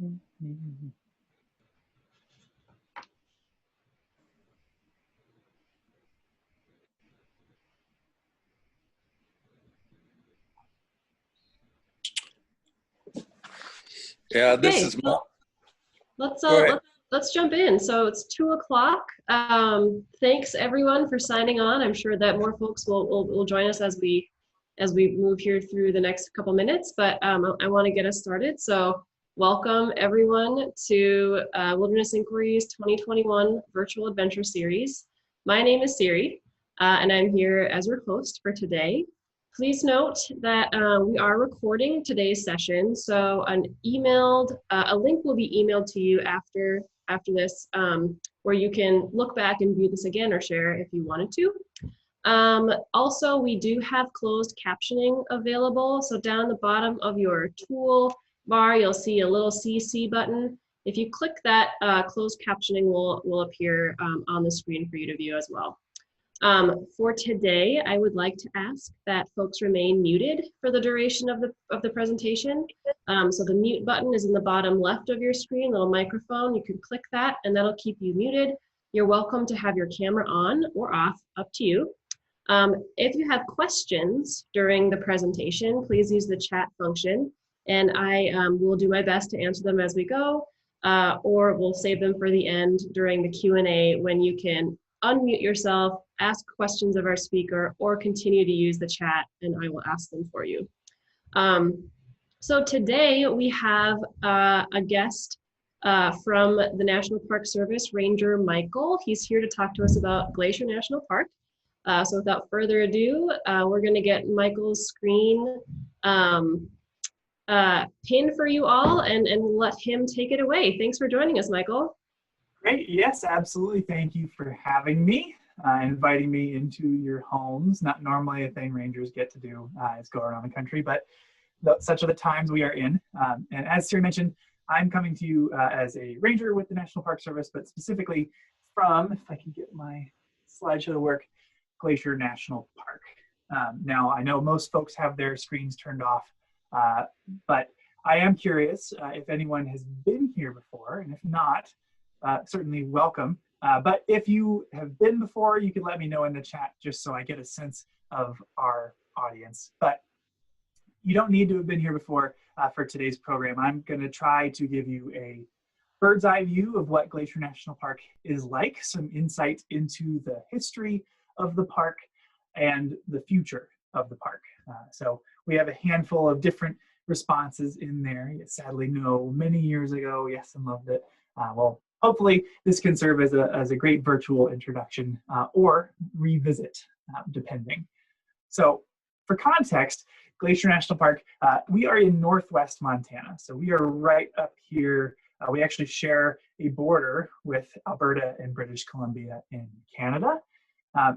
Yeah, this Okay, is let's jump in. So it's 2 o'clock. Thanks everyone for signing on. I'm sure that more folks will join us as we move here through the next couple minutes. But I want to get us started. So welcome everyone to Wilderness Inquiry's 2021 Virtual Adventure Series. My name is Siri, and I'm here as your host for today. Please note that we are recording today's session, so a link will be emailed to you after this, where you can look back and view this again or share if you wanted to. Also, we do have closed captioning available, so down the bottom of your tool bar, you'll see a little CC button. If you click that, closed captioning will appear on the screen for you to view as well. For today, I would like to ask that folks remain muted for the duration of the presentation. So the mute button is in the bottom left of your screen, little microphone. You can click that and that'll keep you muted. You're welcome to have your camera on or off, up to you. If you have questions during the presentation, please use the chat function and I will do my best to answer them as we go, or we'll save them for the end during the Q&A when you can unmute yourself, ask questions of our speaker, or continue to use the chat and I will ask them for you. So today we have a guest from the National Park Service, Ranger Michael. He's here to talk to us about Glacier National Park. So without further ado, we're gonna get Michael's screen pinned for you all and let him take it away. Thanks for joining us, Michael. Great, yes, absolutely. Thank you for having me, inviting me into your homes. Not normally a thing rangers get to do is go around the country, but such are the times we are in. And as Siri mentioned, I'm coming to you as a ranger with the National Park Service, but specifically from, if I can get my slideshow to work, Glacier National Park. Now, I know most folks have their screens turned off, but I am curious if anyone has been here before, and if not, certainly welcome. But if you have been before, you can let me know in the chat just so I get a sense of our audience. But you don't need to have been here before for today's program. I'm going to try to give you a bird's eye view of what Glacier National Park is like, some insight into the history of the park and the future of the park. So we have a handful of different responses in there. Sadly, no, many years ago, yes, and loved it. Well, hopefully this can serve as a great virtual introduction or revisit, depending. So for context, Glacier National Park, we are in northwest Montana. So we are right up here. We actually share a border with Alberta and British Columbia in Canada.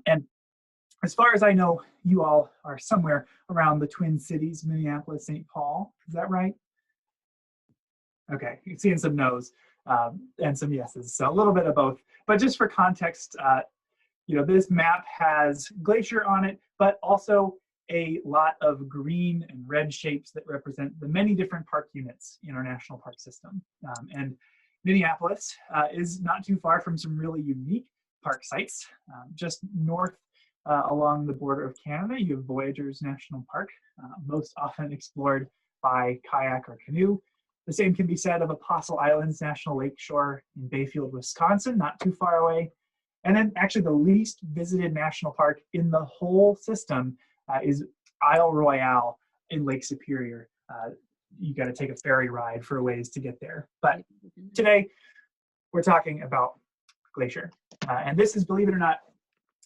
And as far as I know, you all are somewhere around the Twin Cities, Minneapolis, St. Paul. Is that right? Okay, you're seeing some no's and some yeses, so a little bit of both. But just for context, you know, this map has Glacier on it, but also a lot of green and red shapes that represent the many different park units in our national park system. And Minneapolis is not too far from some really unique park sites. Just north along the border of Canada, you have Voyageurs National Park, most often explored by kayak or canoe. The same can be said of Apostle Islands National Lakeshore in Bayfield, Wisconsin, not too far away. And then actually the least visited national park in the whole system is Isle Royale in Lake Superior. You got to take a ferry ride for a ways to get there. But today we're talking about Glacier. And this is, believe it or not,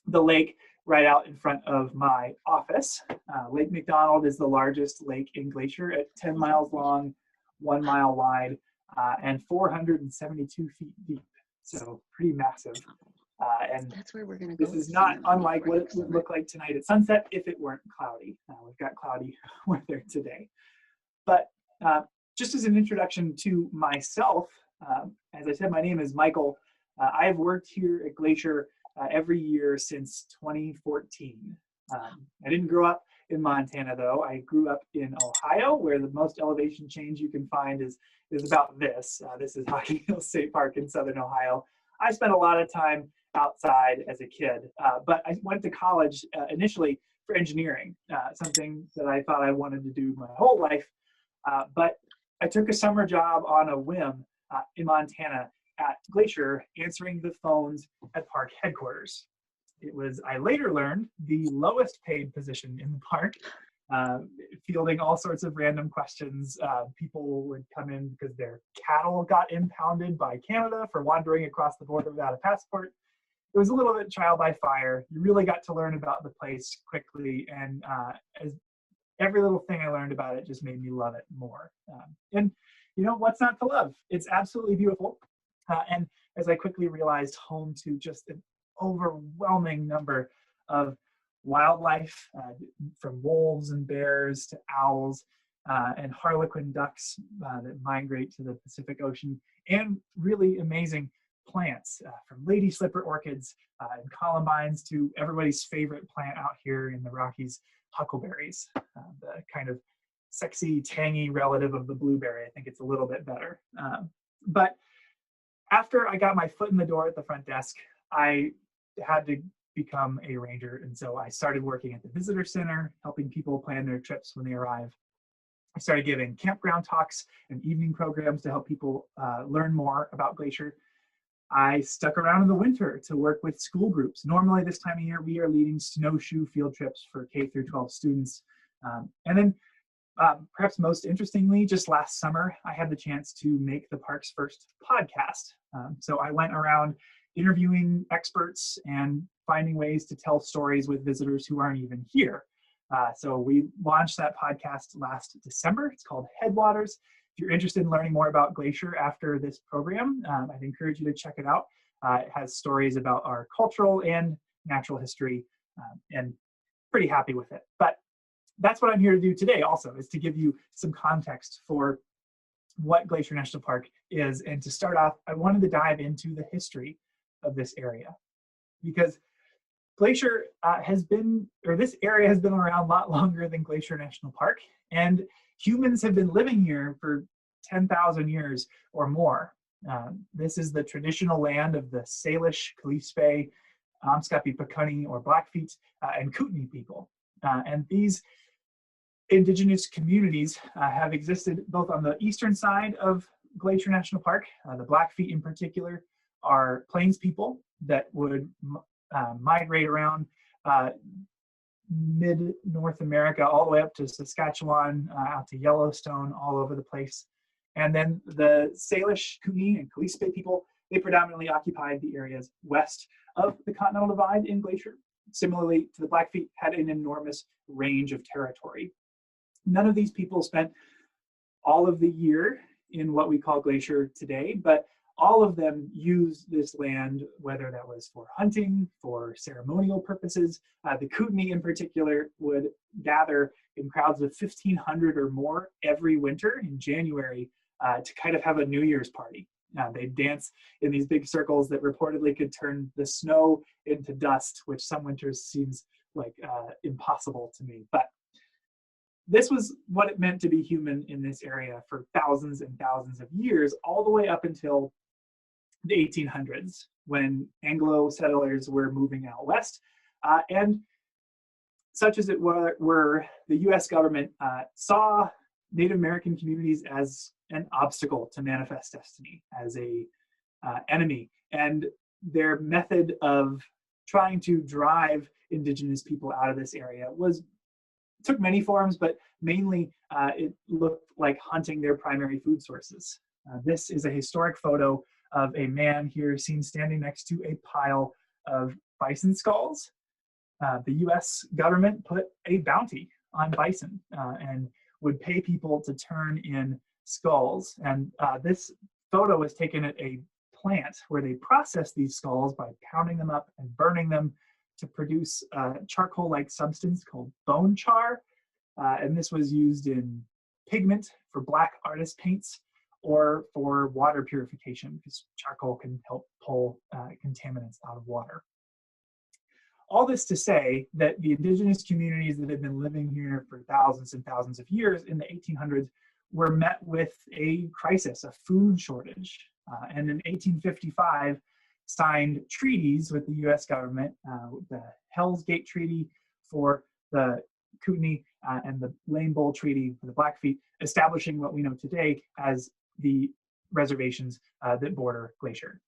the lake right out in front of my office. Lake McDonald is the largest lake in Glacier at 10 miles long, 1 mile wide, and 472 feet deep. So pretty massive. And that's where we're going to go. This is not unlike what it would look like tonight at sunset if it weren't cloudy. We've got cloudy weather today. But just as an introduction to myself, as I said, my name is Michael. I've worked here at Glacier every year since 2014. I didn't grow up in Montana, though. I grew up in Ohio, where the most elevation change you can find is about this. This is Hockey Hills State Park in southern Ohio. I spent a lot of time outside as a kid, but I went to college initially for engineering, something that I thought I wanted to do my whole life. But I took a summer job on a whim in Montana at Glacier, answering the phones at park headquarters. It was, I later learned, the lowest paid position in the park, fielding all sorts of random questions. People would come in because their cattle got impounded by Canada for wandering across the border without a passport. It was a little bit trial by fire. You really got to learn about the place quickly, and as every little thing I learned about it just made me love it more. And you know, what's not to love? It's absolutely beautiful. And as I quickly realized, home to just an overwhelming number of wildlife, from wolves and bears to owls and harlequin ducks that migrate to the Pacific Ocean, and really amazing plants, from lady slipper orchids and columbines to everybody's favorite plant out here in the Rockies, huckleberries, the kind of sexy, tangy relative of the blueberry. I think it's a little bit better. But after I got my foot in the door at the front desk, I had to become a ranger. And so I started working at the visitor center, helping people plan their trips when they arrive. I started giving campground talks and evening programs to help people learn more about Glacier. I stuck around in the winter to work with school groups. Normally this time of year, we are leading snowshoe field trips for K through 12 students. And then perhaps most interestingly, just last summer, I had the chance to make the park's first podcast. So I went around interviewing experts and finding ways to tell stories with visitors who aren't even here. So we launched that podcast last December. It's called Headwaters. If you're interested in learning more about Glacier after this program, I'd encourage you to check it out. It has stories about our cultural and natural history, and pretty happy with it. But that's what I'm here to do today also, is to give you some context for what Glacier National Park is. And to start off, I wanted to dive into the history of this area, because Glacier this area has been around a lot longer than Glacier National Park, and humans have been living here for 10,000 years or more. This is the traditional land of the Salish, Kalispé, Amskapi, Piikani, or Blackfeet, and Kootenai people. And these indigenous communities have existed both on the eastern side of Glacier National Park. The Blackfeet in particular are plains people that would migrate around mid-North America all the way up to Saskatchewan, out to Yellowstone, all over the place. And then the Salish, Kootenai, and Kalispé people, they predominantly occupied the areas west of the Continental Divide in Glacier. Similarly to the Blackfeet, had an enormous range of territory. None of these people spent all of the year in what we call Glacier today, but all of them used this land, whether that was for hunting, for ceremonial purposes. The Kootenai in particular would gather in crowds of 1,500 or more every winter in January to kind of have a New Year's party. They'd dance in these big circles that reportedly could turn the snow into dust, which some winters seems like impossible to me. But this was what it meant to be human in this area for thousands and thousands of years, all the way up until the 1800s, when Anglo settlers were moving out west. And such as it were, the US government saw Native American communities as an obstacle to manifest destiny, as a enemy. And their method of trying to drive indigenous people out of this area took many forms, but mainly it looked like hunting their primary food sources. This is a historic photo of a man here seen standing next to a pile of bison skulls. The US government put a bounty on bison and would pay people to turn in skulls. And this photo was taken at a plant where they process these skulls by pounding them up and burning them to produce a charcoal-like substance called bone char. And this was used in pigment for black artist paints or for water purification, because charcoal can help pull contaminants out of water. all this to say that the indigenous communities that have been living here for thousands and thousands of years in the 1800s were met with a crisis, a food shortage. And in 1855, signed treaties with the US government, the Hell's Gate Treaty for the Kootenai and the Lame Bull Treaty for the Blackfeet, establishing what we know today as the reservations that border Glacier.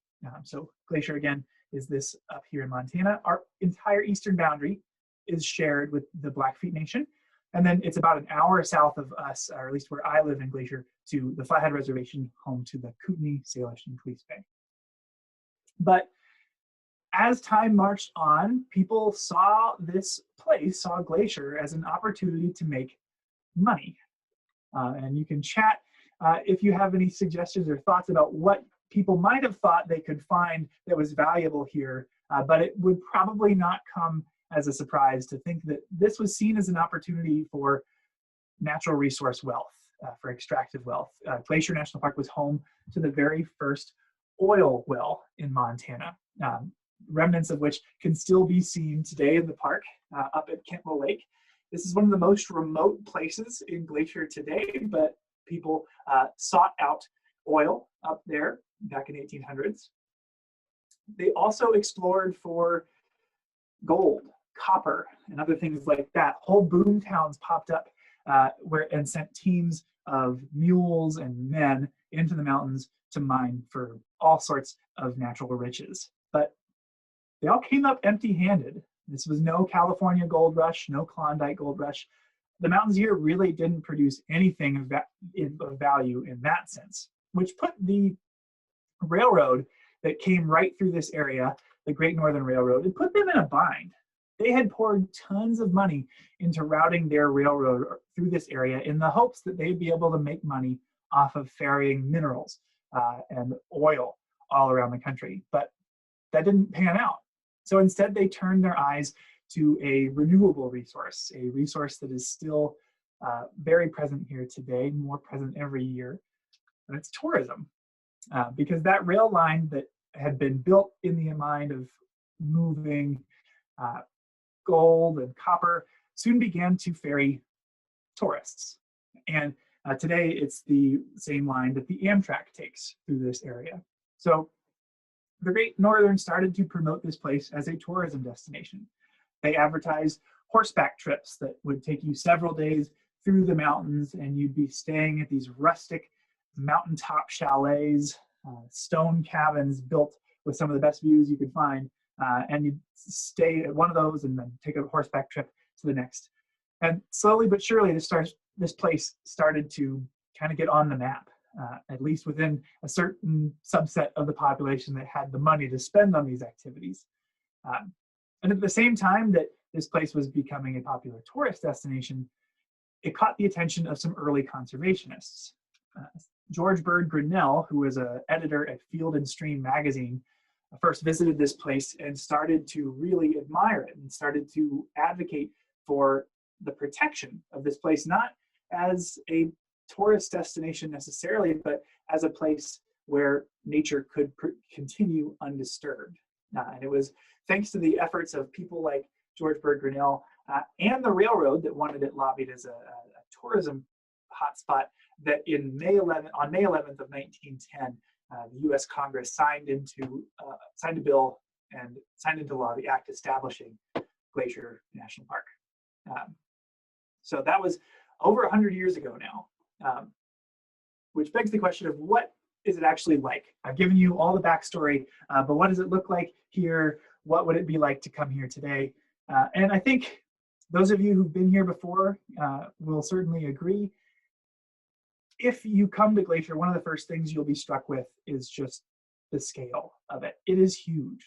So Glacier, again, is this up here in Montana. Our entire eastern boundary is shared with the Blackfeet Nation. And then it's about an hour south of us, or at least where I live in Glacier, to the Flathead Reservation, home to the Kootenai, Salish, and Queese Bay. But as time marched on, people saw this place, saw Glacier, as an opportunity to make money. And you can chat if you have any suggestions or thoughts about what people might have thought they could find that was valuable here, but it would probably not come as a surprise to think that this was seen as an opportunity for natural resource wealth, for extractive wealth. Glacier National Park was home to the very first oil well in Montana, remnants of which can still be seen today in the park up at Kentville Lake. This is one of the most remote places in Glacier today, but people sought out oil up there back in 1800s. They also explored for gold, copper, and other things like that. Whole boom towns popped up and sent teams of mules and men into the mountains to mine for all sorts of natural riches. But they all came up empty-handed. This was no California gold rush, no Klondike gold rush. The mountains here really didn't produce anything of value in that sense, which put the railroad that came right through this area, the Great Northern Railroad, it put them in a bind. They had poured tons of money into routing their railroad through this area in the hopes that they'd be able to make money off of ferrying minerals and oil all around the country. But that didn't pan out. So instead, they turned their eyes to a renewable resource, a resource that is still very present here today, more present every year, and it's tourism. Because that rail line that had been built in the mind of moving gold and copper soon began to ferry tourists. And today it's the same line that the Amtrak takes through this area. So the Great Northern started to promote this place as a tourism destination. They advertised horseback trips that would take you several days through the mountains, and you'd be staying at these rustic mountaintop chalets, stone cabins built with some of the best views you could find. And you'd stay at one of those and then take a horseback trip to the next. And slowly but surely, this place started to kind of get on the map, at least within a certain subset of the population that had the money to spend on these activities. And at the same time that this place was becoming a popular tourist destination, it caught the attention of some early conservationists. George Bird Grinnell, who was an editor at Field and Stream magazine, first visited this place and started to really admire it and started to advocate for the protection of this place, not as a tourist destination necessarily, but as a place where nature could continue undisturbed. And it was thanks to the efforts of people like George Bird Grinnell and the railroad that wanted it lobbied as a tourism hotspot that on May 11th of 1910, the U.S. Congress signed a bill and signed into law the act establishing Glacier National Park. So that was over 100 years ago now, which begs the question of what is it actually like? I've given you all the backstory, but what does it look like here? What would it be like to come here today? And I think those of you who've been here before will certainly agree. If you come to Glacier, one of the first things you'll be struck with is just the scale of it. It is huge.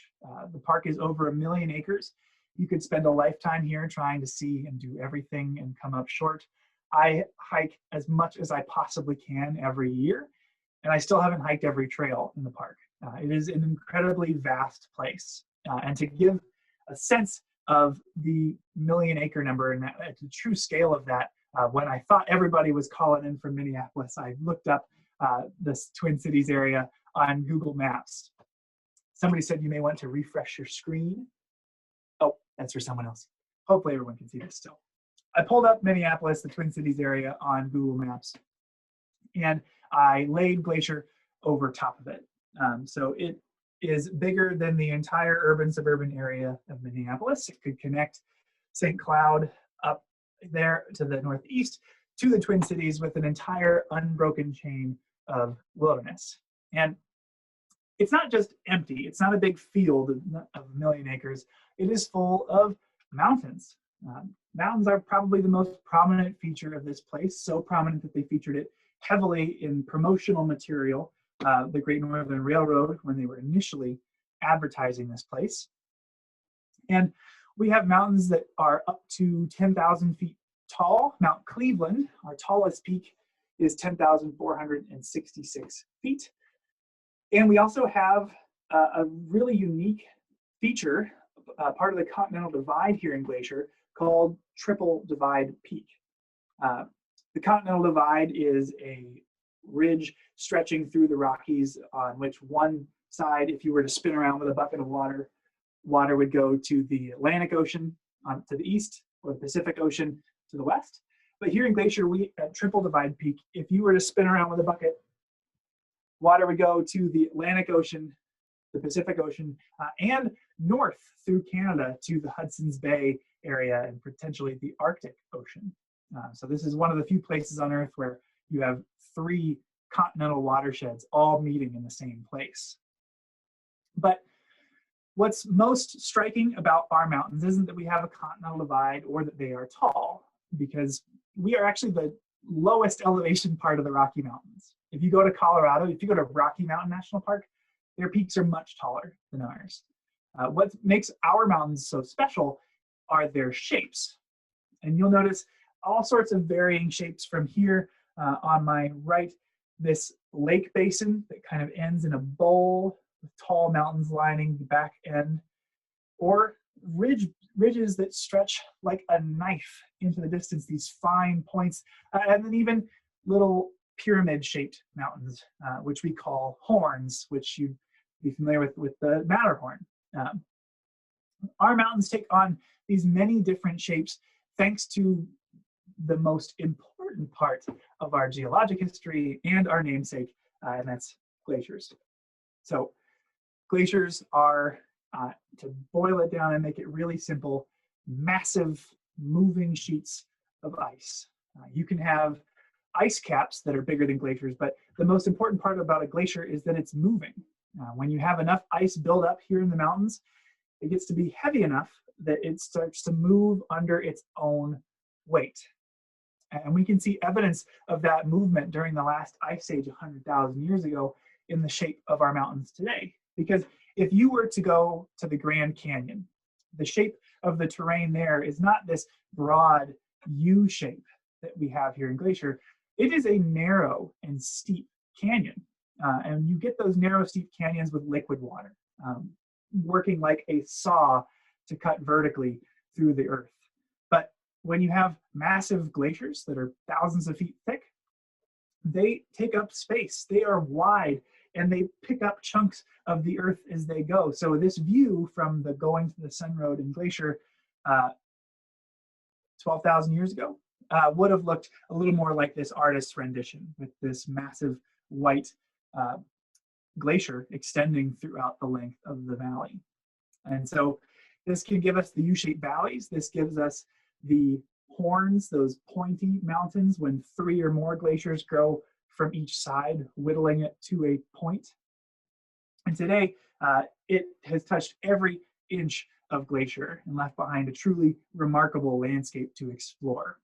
The park is over 1 million acres. You could spend a lifetime here trying to see and do everything and come up short. I hike as much as I possibly can every year, and I still haven't hiked every trail in the park. It is an incredibly vast place. And to give a sense of the 1 million acre number and the true scale of that, when I thought everybody was calling in from Minneapolis, I looked up this Twin Cities area on Google Maps. Somebody said you may want to refresh your screen. Oh, That's for someone else. Hopefully everyone can see this still. I pulled up Minneapolis, the Twin Cities area, on Google Maps, and I laid Glacier over top of it. So it is bigger than the entire urban suburban area of Minneapolis. It could connect St. Cloud up there to the northeast to the Twin Cities with an entire unbroken chain of wilderness. And it's not just empty. It's not a big field of a million acres. It is full of mountains. Mountains are probably the most prominent feature of this place, so prominent that they featured it heavily in promotional material, the Great Northern Railroad, when they were initially advertising this place. And we have mountains that are up to 10,000 feet tall. Mount Cleveland, our tallest peak, is 10,466 feet. And we also have a really unique feature, part of the Continental Divide here in Glacier, called Triple Divide Peak. The Continental Divide is a ridge stretching through the Rockies on which one side, if you were to spin around with a bucket of water, water would go to the Atlantic Ocean to the east, or the Pacific Ocean to the west. But here in Glacier, we at Triple Divide Peak, if you were to spin around with a bucket, water would go to the Atlantic Ocean, the Pacific Ocean, and north through Canada to the Hudson's Bay area and potentially the Arctic Ocean. So this is one of the few places on Earth where you have 3 continental watersheds all meeting in the same place. But what's most striking about our mountains isn't that we have a continental divide or that they are tall, because we are actually the lowest elevation part of the Rocky Mountains. If you go to Colorado, if you go to Rocky Mountain National Park, their peaks are much taller than ours. What makes our mountains so special are their shapes. And you'll notice all sorts of varying shapes from here on my right, this lake basin that kind of ends in a bowl with tall mountains lining the back end, or ridges that stretch like a knife into the distance, these fine points, and then even little pyramid-shaped mountains, which we call horns, which you'd be familiar with the Matterhorn. Our mountains take on these many different shapes thanks to the most important part of our geologic history and our namesake, and that's glaciers. So glaciers are, to boil it down and make it really simple, massive moving sheets of ice. You can have ice caps that are bigger than glaciers, but the most important part about a glacier is that it's moving. When you have enough ice build up here in the mountains, it gets to be heavy enough that it starts to move under its own weight. And we can see evidence of that movement during the last ice age 100,000 years ago in the shape of our mountains today. Because if you were to go to the Grand Canyon, the shape of the terrain there is not this broad U shape that we have here in Glacier. It is a narrow and steep canyon. And you get those narrow, steep canyons with liquid water, working like a saw to cut vertically through the earth. But when you have massive glaciers that are thousands of feet thick, they take up space. They are wide, and they pick up chunks of the earth as they go. So this view from the Going to the Sun Road in Glacier 12,000 years ago would have looked a little more like this artist's rendition with this massive white glacier extending throughout the length of the valley. And so this can give us the U-shaped valleys. This gives us the horns, those pointy mountains when 3 or more glaciers grow from each side, whittling it to a point. And today, it has touched every inch of glacier and left behind a truly remarkable landscape to explore.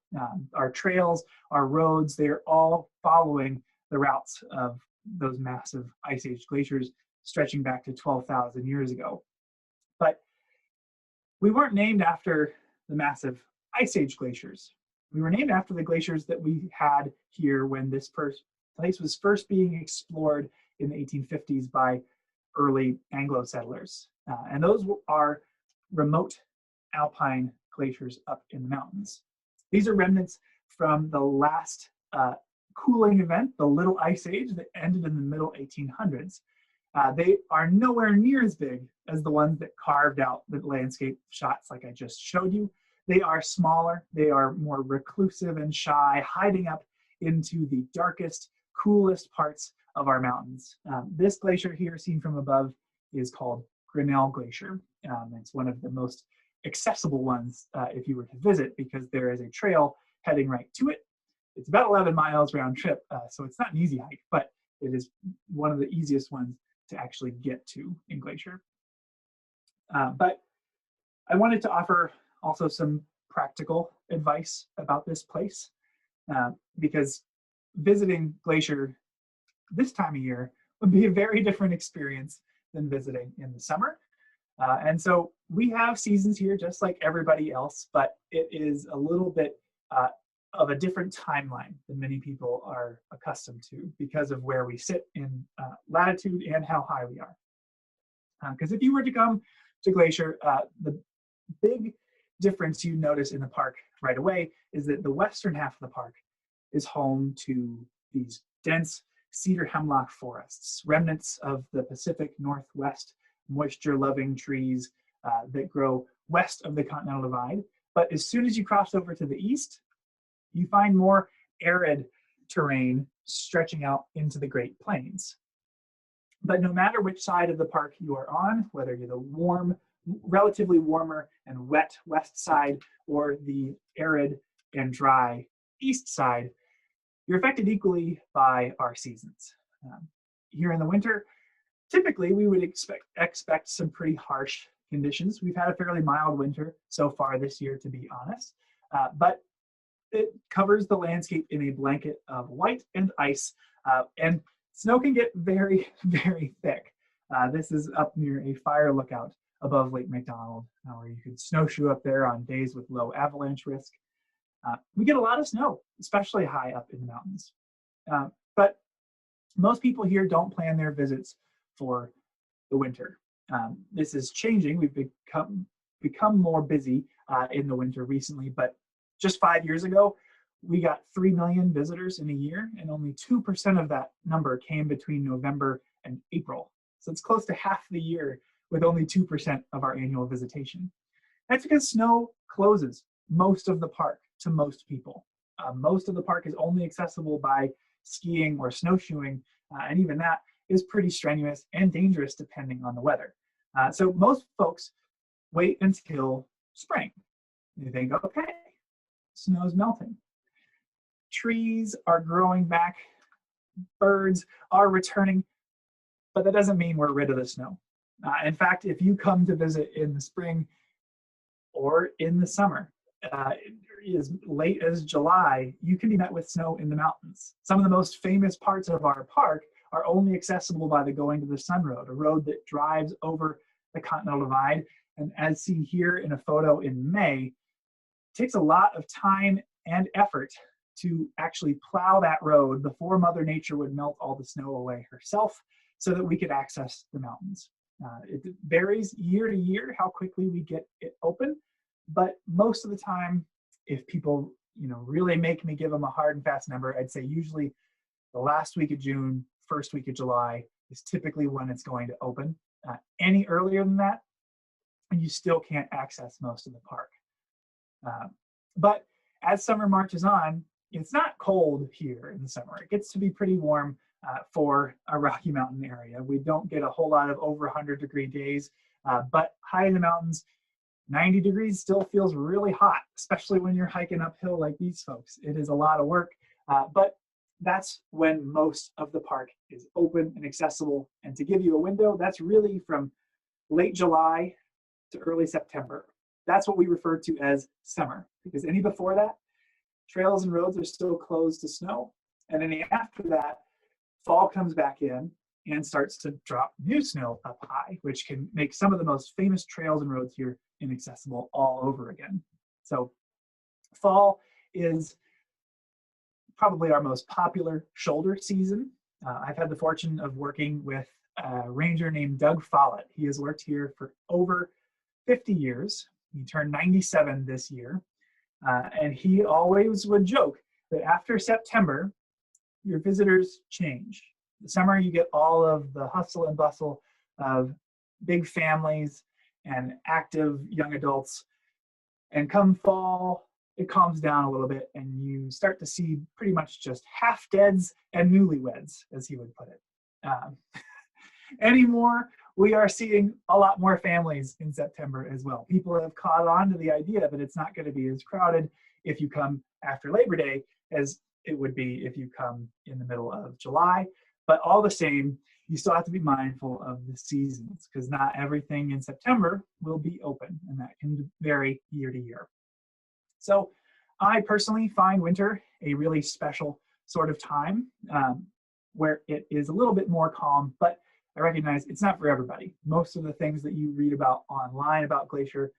Our trails, our roads, they're all following the routes of those massive ice age glaciers stretching back to 12,000 years ago. But we weren't named after the massive ice age glaciers. We were named after the glaciers that we had here when this place was first being explored in the 1850s by early Anglo settlers. And those are remote alpine glaciers up in the mountains. These are remnants from the last cooling event, the Little Ice Age, that ended in the middle 1800s. They are nowhere near as big as the ones that carved out the landscape shots like I just showed you. They are smaller, they are more reclusive and shy, hiding up into the darkest, coolest parts of our mountains. This glacier here, seen from above, is called Grinnell Glacier. It's one of the most accessible ones if you were to visit, because there is a trail heading right to it. It's about 11 miles round trip, so it's not an easy hike, but it is one of the easiest ones to actually get to in Glacier. But I wanted to offer also some practical advice about this place, because visiting Glacier this time of year would be a very different experience than visiting in the summer. And so we have seasons here just like everybody else, but it is a little bit of a different timeline than many people are accustomed to because of where we sit in latitude and how high we are. Because if you were to come to Glacier, the big difference you notice in the park right away is that the western half of the park is home to these dense cedar hemlock forests, remnants of the Pacific Northwest moisture-loving trees that grow west of the Continental Divide. But as soon as you cross over to the east, you find more arid terrain stretching out into the Great Plains. But no matter which side of the park you are on, whether you're the warm, relatively warmer and wet west side or the arid and dry east side, you're affected equally by our seasons. Here in the winter, typically we would expect some pretty harsh conditions. We've had a fairly mild winter so far this year, to be honest, but it covers the landscape in a blanket of white and ice, and snow can get very, very thick. This is up near a fire lookout above Lake McDonald, where you could snowshoe up there on days with low avalanche risk. We get a lot of snow, especially high up in the mountains. But most people here don't plan their visits for the winter. This is changing. We've become more busy in the winter recently, but just 5 years ago, we got 3 million visitors in a year, and only 2% of that number came between November and April. So it's close to half the year with only 2% of our annual visitation. That's because snow closes most of the park to most people. Most of the park is only accessible by skiing or snowshoeing, and even that is pretty strenuous and dangerous depending on the weather. So most folks wait until spring. They think, okay, snow's melting. Trees are growing back, birds are returning, but that doesn't mean we're rid of the snow. In fact, if you come to visit in the spring or in the summer, as late as July, you can be met with snow in the mountains. Some of the most famous parts of our park are only accessible by the Going to the Sun Road, a road that drives over the Continental Divide. And as seen here in a photo in May, it takes a lot of time and effort to actually plow that road before Mother Nature would melt all the snow away herself so that we could access the mountains. It varies year to year how quickly we get it open, but most of the time, if people really make me give them a hard and fast number, I'd say usually the last week of June, first week of July is typically when it's going to open. Any earlier than that, and you still can't access most of the park. But as summer marches on, it's not cold here in the summer. It gets to be pretty warm for a Rocky Mountain area. We don't get a whole lot of over 100-degree days, but high in the mountains, 90 degrees still feels really hot, especially when you're hiking uphill like these folks. It is a lot of work, but that's when most of the park is open and accessible. And to give you a window, that's really from late July to early September. That's what we refer to as summer, because any before that, trails and roads are still closed to snow. And any after that, fall comes back in and starts to drop new snow up high, which can make some of the most famous trails and roads here inaccessible all over again. So fall is probably our most popular shoulder season. I've had the fortune of working with a ranger named Doug Follett. He has worked here for over 50 years. He turned 97 this year. And he always would joke that after September, your visitors change. The summer, you get all of the hustle and bustle of big families and active young adults. And come fall, it calms down a little bit, and you start to see pretty much just half-deads and newlyweds, as he would put it. Anymore, we are seeing a lot more families in September as well. People have caught on to the idea that it's not going to be as crowded if you come after Labor Day as it would be if you come in the middle of July. But all the same, you still have to be mindful of the seasons, because not everything in September will be open, and that can vary year to year. So I personally find winter a really special sort of time where it is a little bit more calm, but I recognize it's not for everybody. Most of the things that you read about online about Glacier,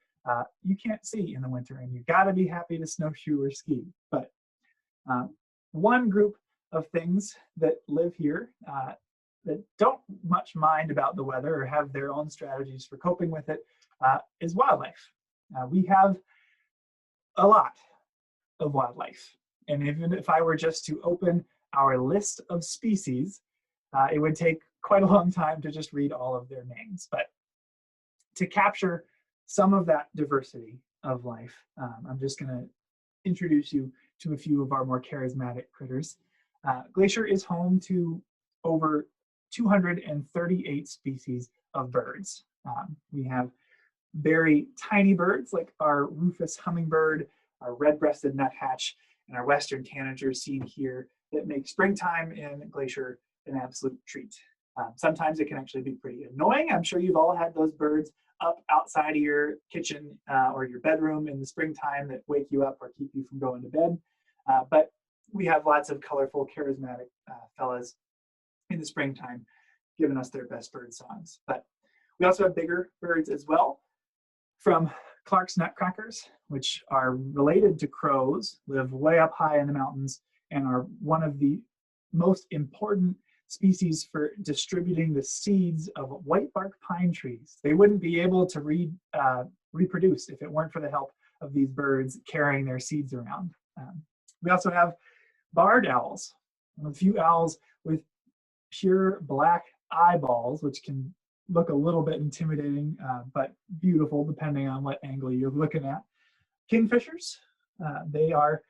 you can't see in the winter, and you've got to be happy to snowshoe or ski. But one group of things that live here that don't much mind about the weather or have their own strategies for coping with it is wildlife. We have a lot of wildlife. And even if I were just to open our list of species, it would take quite a long time to just read all of their names. But to capture some of that diversity of life, I'm just going to introduce you to a few of our more charismatic critters. Glacier is home to over 238 species of birds. We have very tiny birds like our rufous hummingbird, our red-breasted nuthatch, and our western tanager seen here that make springtime in Glacier an absolute treat. Sometimes it can actually be pretty annoying. I'm sure you've all had those birds up outside of your kitchen or your bedroom in the springtime that wake you up or keep you from going to bed. But we have lots of colorful, charismatic fellas in the springtime giving us their best bird songs. But we also have bigger birds as well, from Clark's nutcrackers, which are related to crows, live way up high in the mountains, and are one of the most important species for distributing the seeds of white bark pine trees. They wouldn't be able to reproduce if it weren't for the help of these birds carrying their seeds around. We also have barred owls, a few owls with pure black eyeballs, which can look a little bit intimidating, but beautiful depending on what angle you're looking at. Kingfishers, they are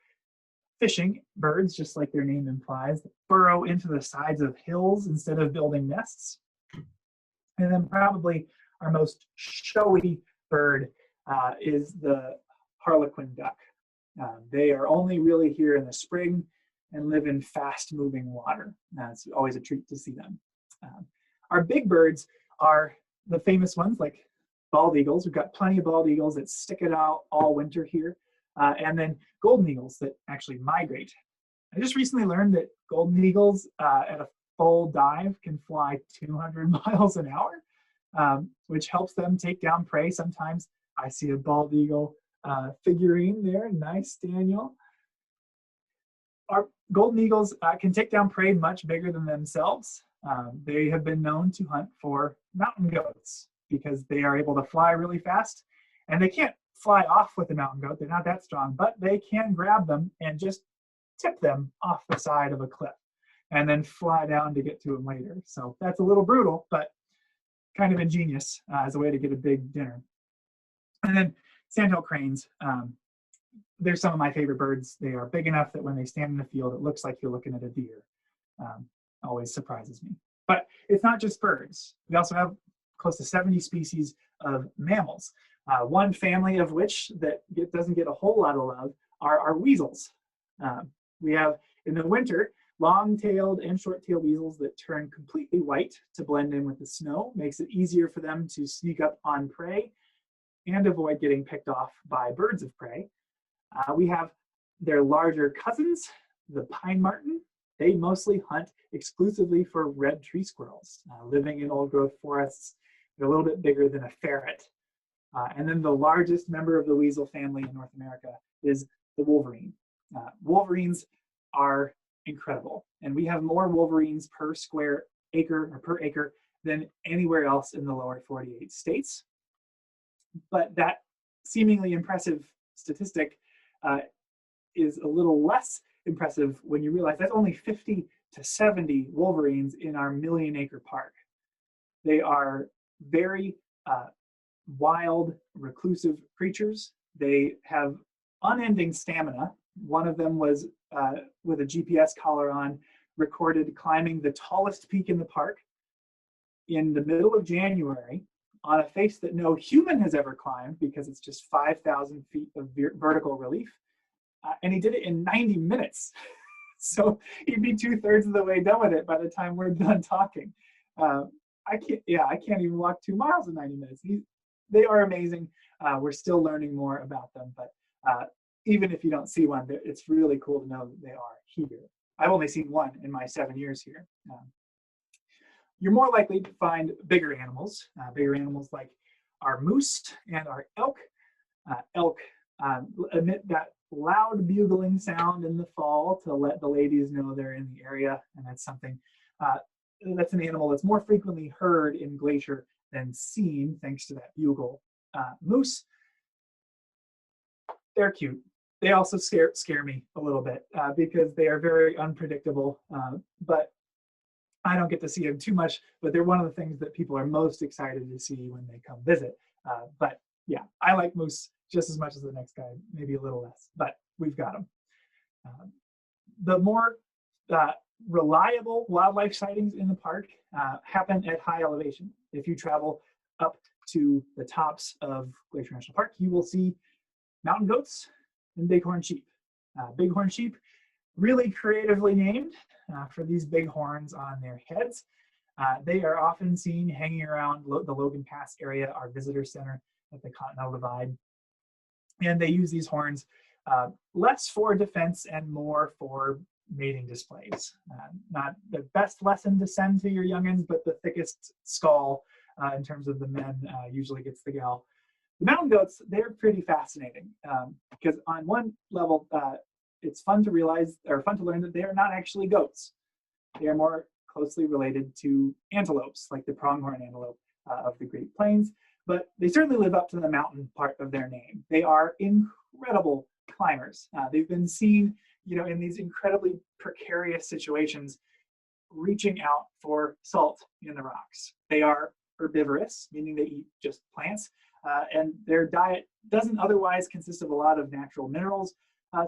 fishing birds, just like their name implies, that burrow into the sides of hills instead of building nests. And then probably our most showy bird is the harlequin duck. They are only really here in the spring and live in fast-moving water. It's always a treat to see them. Our big birds are the famous ones like bald eagles. We've got plenty of bald eagles that stick it out all winter here. And then golden eagles that actually migrate. I just recently learned that golden eagles at a full dive can fly 200 miles an hour, which helps them take down prey. Sometimes I see a bald eagle figurine there. Nice, Daniel. Our golden eagles can take down prey much bigger than themselves. They have been known to hunt for mountain goats because they are able to fly really fast, and they can't fly off with the mountain goat. They're not that strong, but they can grab them and just tip them off the side of a cliff and then fly down to get to them later. So that's a little brutal, but kind of ingenious as a way to get a big dinner. And then sandhill cranes. They're some of my favorite birds. They are big enough that when they stand in the field, it looks like you're looking at a deer. Always surprises me. But it's not just birds. We also have close to 70 species of mammals. One family of which that doesn't get a whole lot of love are our weasels. We have, in the winter, long-tailed and short-tailed weasels that turn completely white to blend in with the snow. Makes it easier for them to sneak up on prey and avoid getting picked off by birds of prey. We have their larger cousins, the pine marten. They mostly hunt exclusively for red tree squirrels, living in old-growth forests. They're a little bit bigger than a ferret. And then the largest member of the weasel family in North America is the wolverine. Wolverines are incredible, and we have more wolverines per square acre or per acre than anywhere else in the lower 48 states. But that seemingly impressive statistic is a little less impressive when you realize that's only 50 to 70 wolverines in our million-acre park. They are very wild, reclusive creatures. They have unending stamina. One of them was, with a GPS collar on, recorded climbing the tallest peak in the park in the middle of January on a face that no human has ever climbed because it's just 5,000 feet of vertical relief. And he did it in 90 minutes. So he'd be 2/3 of the way done with it by the time we're done talking. I can't even walk 2 miles in 90 minutes. They are amazing. We're still learning more about them, but even if you don't see one, it's really cool to know that they are here. I've only seen one in my 7 years here. You're more likely to find bigger animals like our moose and our elk. Elk emit that loud bugling sound in the fall to let the ladies know they're in the area, and that's something that's an animal that's more frequently heard in Glacier than seen, thanks to that bugle. Moose, they're cute. They also scare me a little bit because they are very unpredictable, but I don't get to see them too much, but they're one of the things that people are most excited to see when they come visit. But yeah, I like moose just as much as the next guy, maybe a little less, but we've got them. The more reliable wildlife sightings in the park happen at high elevation. If you travel up to the tops of Glacier National Park, you will see mountain goats and bighorn sheep. Bighorn sheep, really creatively named for these big horns on their heads. They are often seen hanging around the Logan Pass area, our visitor center at the Continental Divide. And they use these horns less for defense and more for mating displays. Not the best lesson to send to your youngins, but the thickest skull in terms of the men usually gets the gal. The mountain goats, they're pretty fascinating because on one level, it's fun to learn that they are not actually goats. They are more closely related to antelopes, like the pronghorn antelope of the Great Plains, but they certainly live up to the mountain part of their name. They are incredible climbers. They've been seen, in these incredibly precarious situations, reaching out for salt in the rocks. They are herbivorous, meaning they eat just plants, and their diet doesn't otherwise consist of a lot of natural minerals.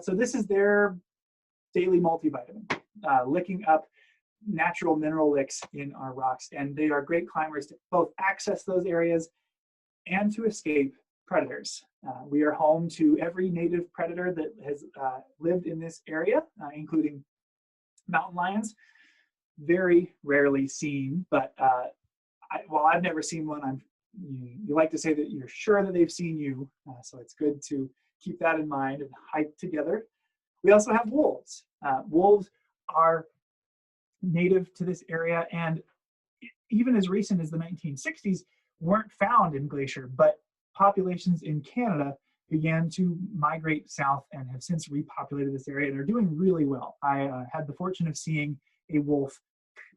So this is their daily multivitamin, licking up natural mineral licks in our rocks. And they are great climbers to both access those areas and to escape predators. We are home to every native predator that has lived in this area, including mountain lions. Very rarely seen, but while I've never seen one, you like to say that you're sure that they've seen you, so it's good to keep that in mind and hike together. We also have wolves. Wolves are native to this area, and even as recent as the 1960s, weren't found in Glacier, but populations in Canada began to migrate south and have since repopulated this area and are doing really well. I had the fortune of seeing a wolf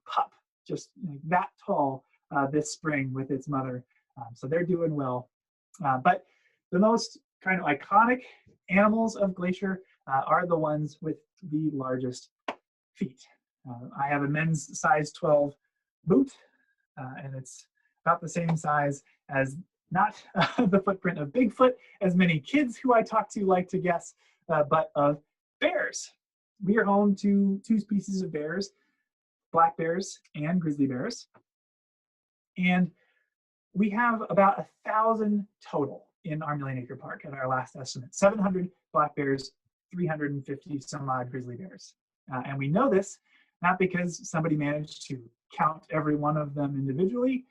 pup just that tall this spring with its mother. So they're doing well. But the most kind of iconic animals of Glacier are the ones with the largest feet. I have a men's size 12 boot, and it's about the same size as not the footprint of Bigfoot, as many kids who I talk to like to guess, but of bears. We are home to 2 species of bears, black bears and grizzly bears. And we have about 1,000 total in our million-acre park at our last estimate. 700 black bears, 350 some odd grizzly bears. And we know this not because somebody managed to count every one of them individually,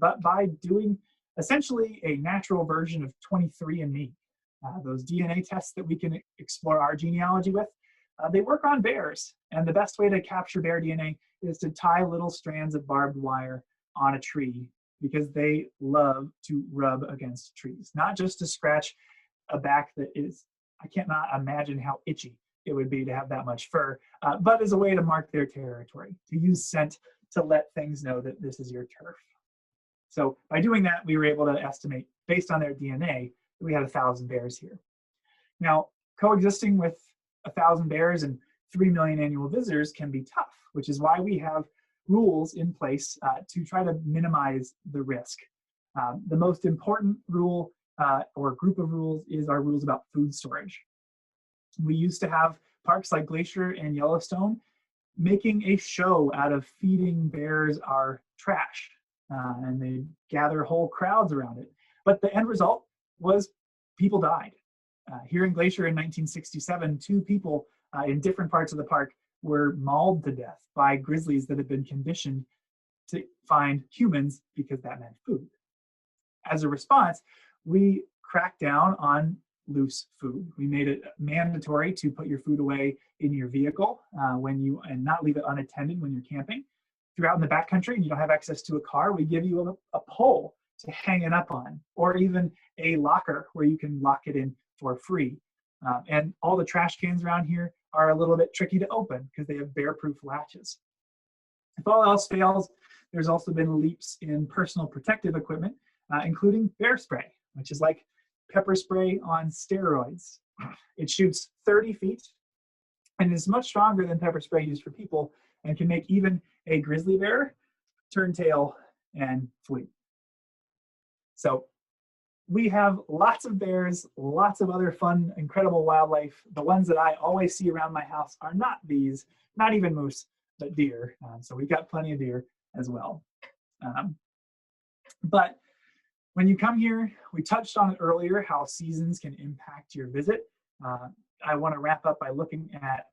but by doing essentially a natural version of 23andMe. Those DNA tests that we can explore our genealogy with, they work on bears. And the best way to capture bear DNA is to tie little strands of barbed wire on a tree, because they love to rub against trees, not just to scratch a back that is, I cannot imagine how itchy it would be to have that much fur, but as a way to mark their territory, to use scent to let things know that this is your turf. So by doing that, we were able to estimate, based on their DNA, that we had 1,000 bears here. Now, coexisting with 1,000 bears and 3 million annual visitors can be tough, which is why we have rules in place to try to minimize the risk. The most important rule or group of rules is our rules about food storage. We used to have parks like Glacier and Yellowstone making a show out of feeding bears our trash, and they gather whole crowds around it. But the end result was people died. Here in Glacier in 1967, 2 people in different parts of the park were mauled to death by grizzlies that had been conditioned to find humans because that meant food. As a response, we cracked down on loose food. We made it mandatory to put your food away in your vehicle and not leave it unattended when you're camping. If you're out in the backcountry and you don't have access to a car, we give you a pole to hang it up on, or even a locker where you can lock it in for free. And all the trash cans around here are a little bit tricky to open because they have bear-proof latches. If all else fails, there's also been leaps in personal protective equipment, including bear spray, which is like pepper spray on steroids. It shoots 30 feet and is much stronger than pepper spray used for people and can make even a grizzly bear turn tail and flee. So we have lots of bears, lots of other fun, incredible wildlife. The ones that I always see around my house are not these, not even moose, but deer. So we've got plenty of deer as well. But when you come here, we touched on it earlier, how seasons can impact your visit. I want to wrap up by looking at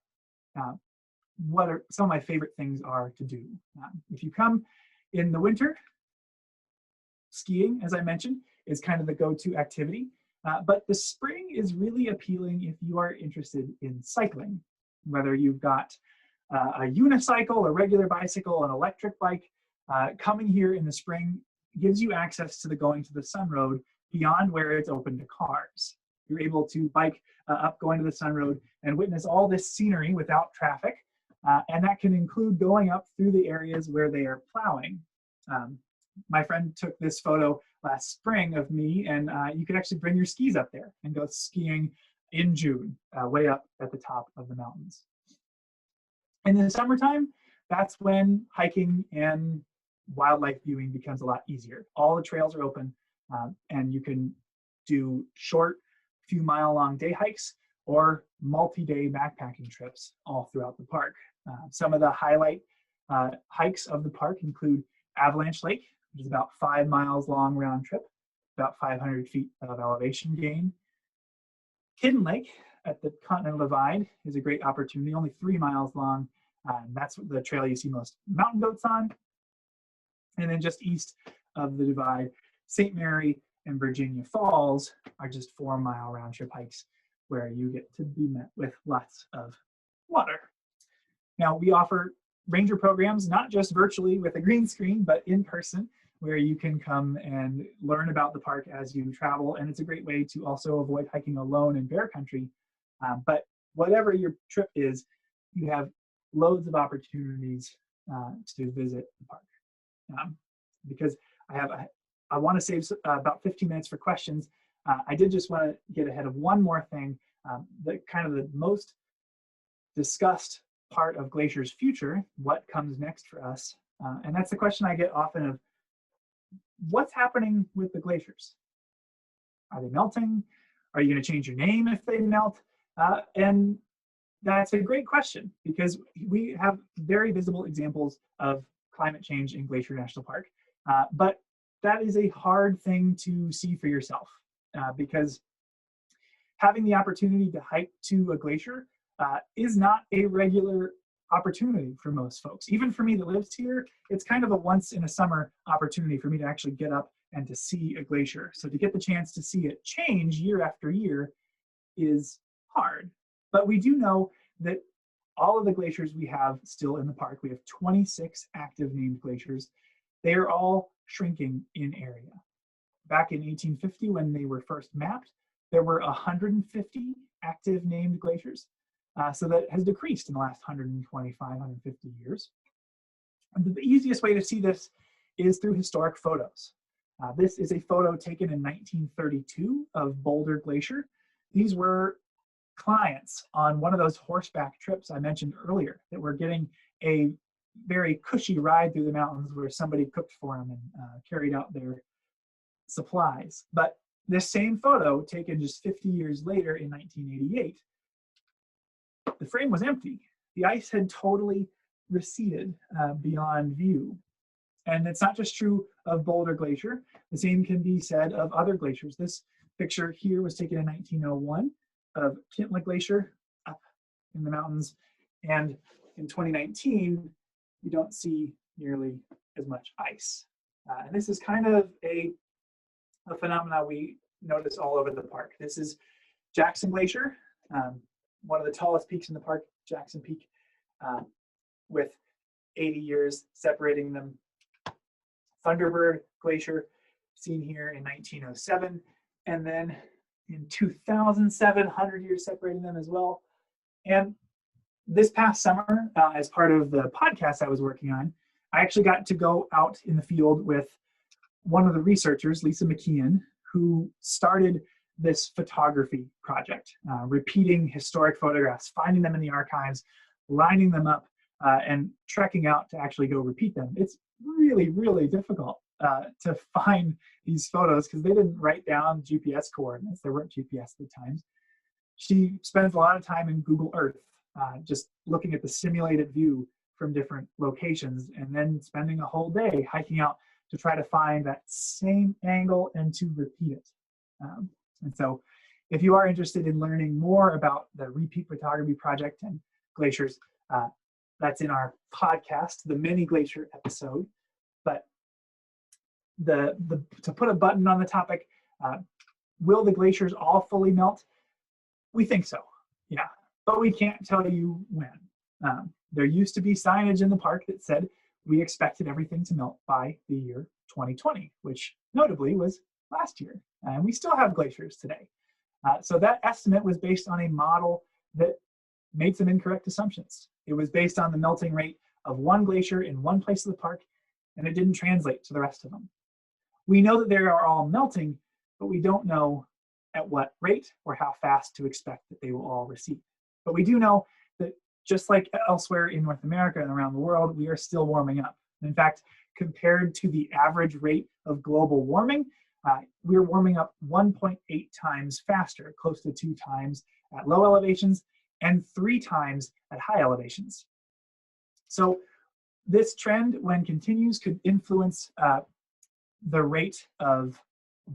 what are some of my favorite things are to do. If you come in the winter, skiing, as I mentioned, is kind of the go-to activity. But the spring is really appealing if you are interested in cycling, whether you've got a unicycle, a regular bicycle, an electric bike. Coming here in the spring gives you access to the Going to the Sun Road beyond where it's open to cars. You're able to bike up Going to the Sun Road and witness all this scenery without traffic. And that can include going up through the areas where they are plowing. My friend took this photo last spring of me, and you could actually bring your skis up there and go skiing in June, way up at the top of the mountains. In the summertime, that's when hiking and wildlife viewing becomes a lot easier. All the trails are open, and you can do short, few mile long day hikes or multi-day backpacking trips all throughout the park. Some of the highlight hikes of the park include Avalanche Lake, which is about 5 miles long round trip, about 500 feet of elevation gain. Hidden Lake at the Continental Divide is a great opportunity, only 3 miles long. That's the trail you see most mountain goats on. And then just east of the divide, St. Mary and Virginia Falls are just 4 mile round trip hikes where you get to be met with lots of water. Now we offer ranger programs, not just virtually with a green screen, but in person, where you can come and learn about the park as you travel. And it's a great way to also avoid hiking alone in bear country. But whatever your trip is, you have loads of opportunities to visit the park. Because I want to save about 15 minutes for questions. I did just want to get ahead of one more thing. The kind of the most discussed part of Glacier's future, what comes next for us, and that's the question I get often of, what's happening with the glaciers? Are they melting? Are you going to change your name if they melt? And that's a great question, because we have very visible examples of climate change in Glacier National Park, but that is a hard thing to see for yourself, because having the opportunity to hike to a glacier is not a regular opportunity for most folks. Even for me that lives here, it's kind of a once in a summer opportunity for me to actually get up and to see a glacier. So to get the chance to see it change year after year is hard. But we do know that all of the glaciers we have still in the park, we have 26 active named glaciers. They are all shrinking in area. Back in 1850, when they were first mapped, there were 150 active named glaciers. So that has decreased in the last 125, 150 years. And the easiest way to see this is through historic photos. This is a photo taken in 1932 of Boulder Glacier. These were clients on one of those horseback trips I mentioned earlier, that were getting a very cushy ride through the mountains where somebody cooked for them and carried out their supplies. But this same photo, taken just 50 years later in 1988, the frame was empty. The ice had totally receded beyond view. And it's not just true of Boulder Glacier. The same can be said of other glaciers. This picture here was taken in 1901 of Kintla Glacier up in the mountains. And in 2019, you don't see nearly as much ice. And this is kind of a phenomenon we notice all over the park. This is Jackson Glacier, one of the tallest peaks in the park, Jackson Peak, with 80 years separating them. Thunderbird Glacier, seen here in 1907, and then in 2007, 100 years separating them as well. And this past summer, as part of the podcast I was working on, I actually got to go out in the field with one of the researchers, Lisa McKeon, who started this photography project, repeating historic photographs, finding them in the archives, lining them up, and trekking out to actually go repeat them. It's really, really difficult to find these photos because they didn't write down GPS coordinates. There weren't GPS at the time. She spends a lot of time in Google Earth, just looking at the simulated view from different locations, and then spending a whole day hiking out to try to find that same angle and to repeat it. And so if you are interested in learning more about the Repeat Photography Project and glaciers, that's in our podcast, the Mini Glacier episode. But to put a button on the topic, will the glaciers all fully melt? We think so, yeah, but we can't tell you when. There used to be signage in the park that said we expected everything to melt by the year 2020, which notably was last year. And we still have glaciers today. So that estimate was based on a model that made some incorrect assumptions. It was based on the melting rate of one glacier in one place of the park, and it didn't translate to the rest of them. We know that they are all melting, but we don't know at what rate or how fast to expect that they will all recede. But we do know that just like elsewhere in North America and around the world, we are still warming up. In fact, compared to the average rate of global warming, we're warming up 1.8 times faster, close to 2 times at low elevations and 3 times at high elevations. So this trend, when continues, could influence the rate of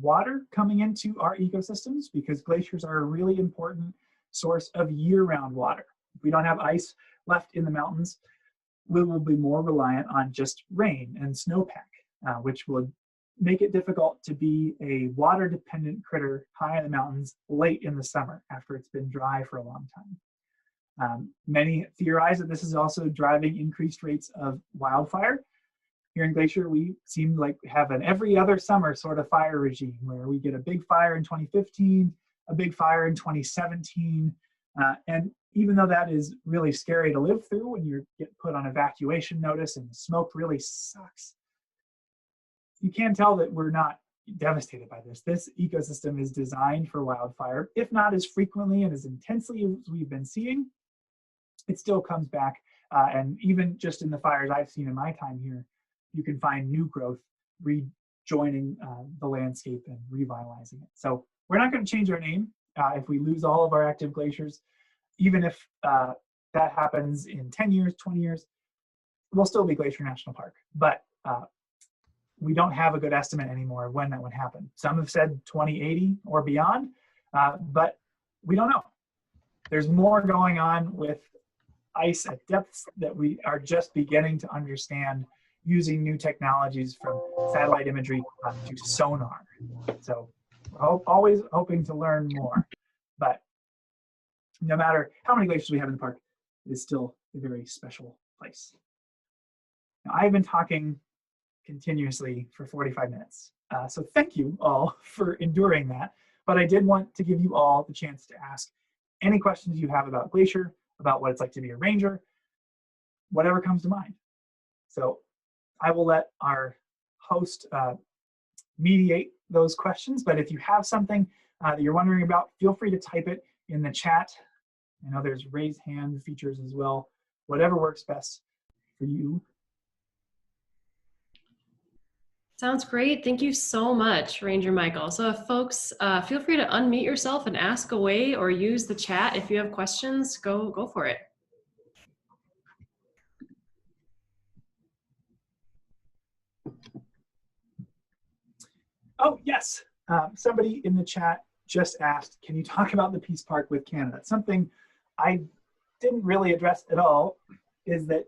water coming into our ecosystems, because glaciers are a really important source of year-round water. If we don't have ice left in the mountains, we will be more reliant on just rain and snowpack, which would make it difficult to be a water-dependent critter high in the mountains late in the summer after it's been dry for a long time. Many theorize that this is also driving increased rates of wildfire. Here in Glacier, we seem like we have an every other summer sort of fire regime where we get a big fire in 2015, a big fire in 2017, and even though that is really scary to live through when you get put on evacuation notice and the smoke really sucks, you can tell that we're not devastated by this. This ecosystem is designed for wildfire, if not as frequently and as intensely as we've been seeing. It still comes back, and even just in the fires I've seen in my time here, you can find new growth rejoining the landscape and revitalizing it. So we're not going to change our name if we lose all of our active glaciers. Even if that happens in 10 years, 20 years, we'll still be Glacier National Park. But we don't have a good estimate anymore of when that would happen. Some have said 2080 or beyond, but we don't know. There's more going on with ice at depths that we are just beginning to understand using new technologies from satellite imagery to sonar. So we're always hoping to learn more. But no matter how many glaciers we have in the park, it is still a very special place. Now, I've been talking continuously for 45 minutes. So thank you all for enduring that. But I did want to give you all the chance to ask any questions you have about Glacier, about what it's like to be a ranger, whatever comes to mind. So I will let our host mediate those questions. But if you have something that you're wondering about, feel free to type it in the chat I know there's raise hand features as well. Whatever works best for you. Sounds great. Thank you so much, Ranger Michael. So if folks, feel free to unmute yourself and ask away or use the chat. If you have questions, go for it. Oh, yes. Somebody in the chat just asked, can you talk about the Peace Park with Canada? Something I didn't really address at all is that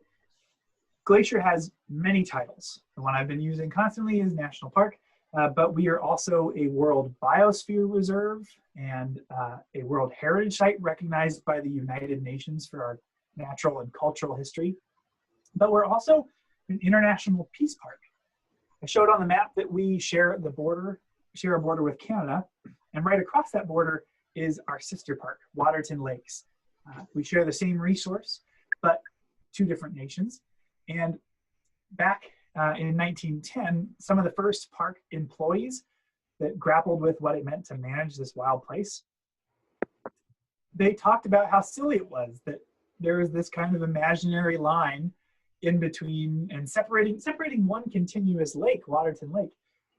Glacier has many titles. The one I've been using constantly is National Park, but we are also a World Biosphere Reserve and a World Heritage Site recognized by the United Nations for our natural and cultural history. But we're also an international peace park. I showed on the map that we share a border with Canada, and right across that border is our sister park, Waterton Lakes. We share the same resource, but two different nations. And back in 1910, some of the first park employees that grappled with what it meant to manage this wild place, they talked about how silly it was that there was this kind of imaginary line in between and separating one continuous lake, Waterton Lake,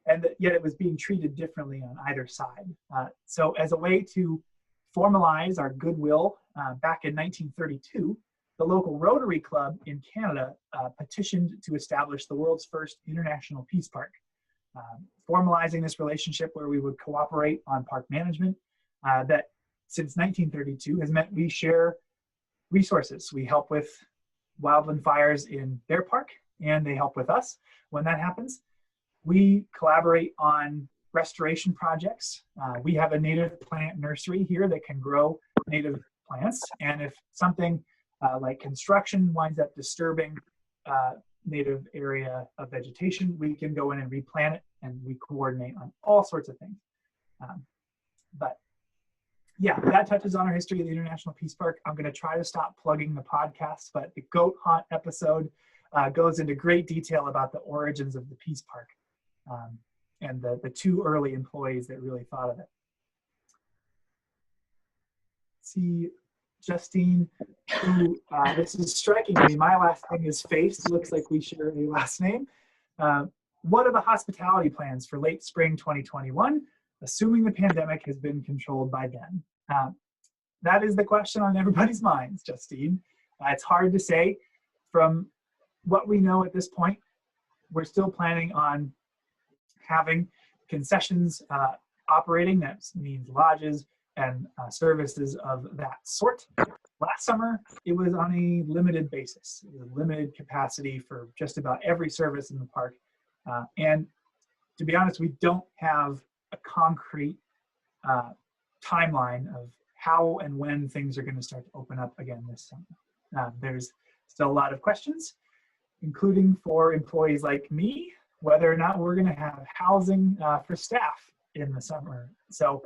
and that yet it was being treated differently on either side. So as a way to formalize our goodwill, back in 1932, the local Rotary Club in Canada petitioned to establish the world's first international peace park, formalizing this relationship where we would cooperate on park management that since 1932 has meant we share resources. We help with wildland fires in their park, and they help with us when that happens. We collaborate on restoration projects. We have a native plant nursery here that can grow native plants, and if something like construction winds up disturbing native area of vegetation, we can go in and replant it, and we coordinate on all sorts of things. But yeah, that touches on our history of the International Peace Park. I'm going to try to stop plugging the podcast, but the Goat Hunt episode goes into great detail about the origins of the Peace Park and the two early employees that really thought of it. See, Justine, who, this is striking me. My last name is Face. Looks like we share a last name. What are the hospitality plans for late spring 2021, assuming the pandemic has been controlled by then? That is the question on everybody's minds, Justine. It's hard to say. From what we know at this point, we're still planning on having concessions operating. That means lodges and services of that sort. Last summer, it was on a limited basis. It was a limited capacity for just about every service in the park. And to be honest, we don't have a concrete timeline of how and when things are going to start to open up again this summer. There's still a lot of questions, including for employees like me, whether or not we're going to have housing for staff in the summer. So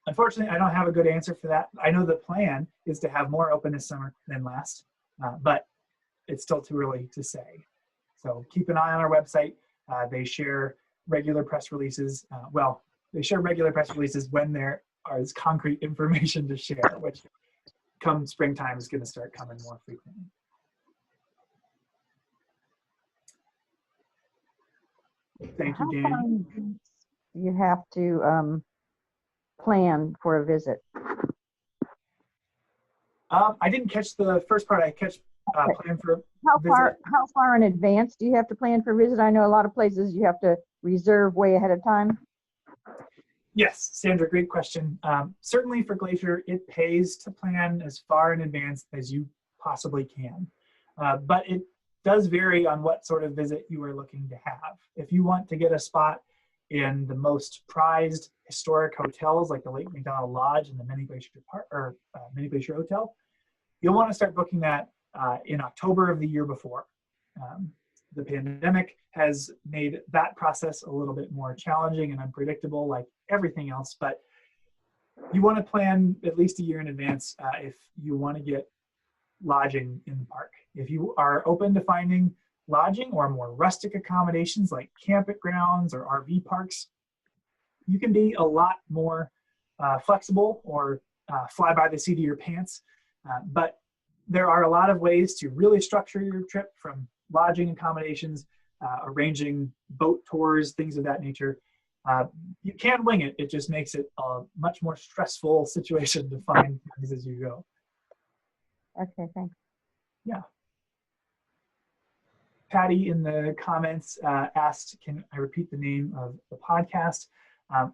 unfortunately, I don't have a good answer for that. I know the plan is to have more open this summer than last, but it's still too early to say. So keep an eye on our website. They share regular press releases. Well, they share regular press releases when there is concrete information to share, which come springtime is going to start coming more frequently. Thank you, Danny. You have to plan for a visit. I didn't catch the first part. I catch plan for How visit. far in advance do you have to plan for a visit? I know a lot of places you have to reserve way ahead of time. Yes, Sandra, great question. Certainly for Glacier, it pays to plan as far in advance as you possibly can. But it does vary on what sort of visit you are looking to have. If you want to get a spot in the most prized historic hotels like the Lake McDonald Lodge and the Mini Glacier Park or Mini Glacier Hotel, you'll want to start booking that in October of the year before. The pandemic has made that process a little bit more challenging and unpredictable, like everything else, but you want to plan at least a year in advance if you want to get lodging in the park. If you are open to finding lodging or more rustic accommodations like campgrounds or RV parks, you can be a lot more flexible or fly by the seat of your pants. But there are a lot of ways to really structure your trip, from lodging accommodations, arranging boat tours, things of that nature. You can wing it. It just makes it a much more stressful situation to find things as you go. Okay, thanks. Yeah. Patty in the comments asked, can I repeat the name of the podcast?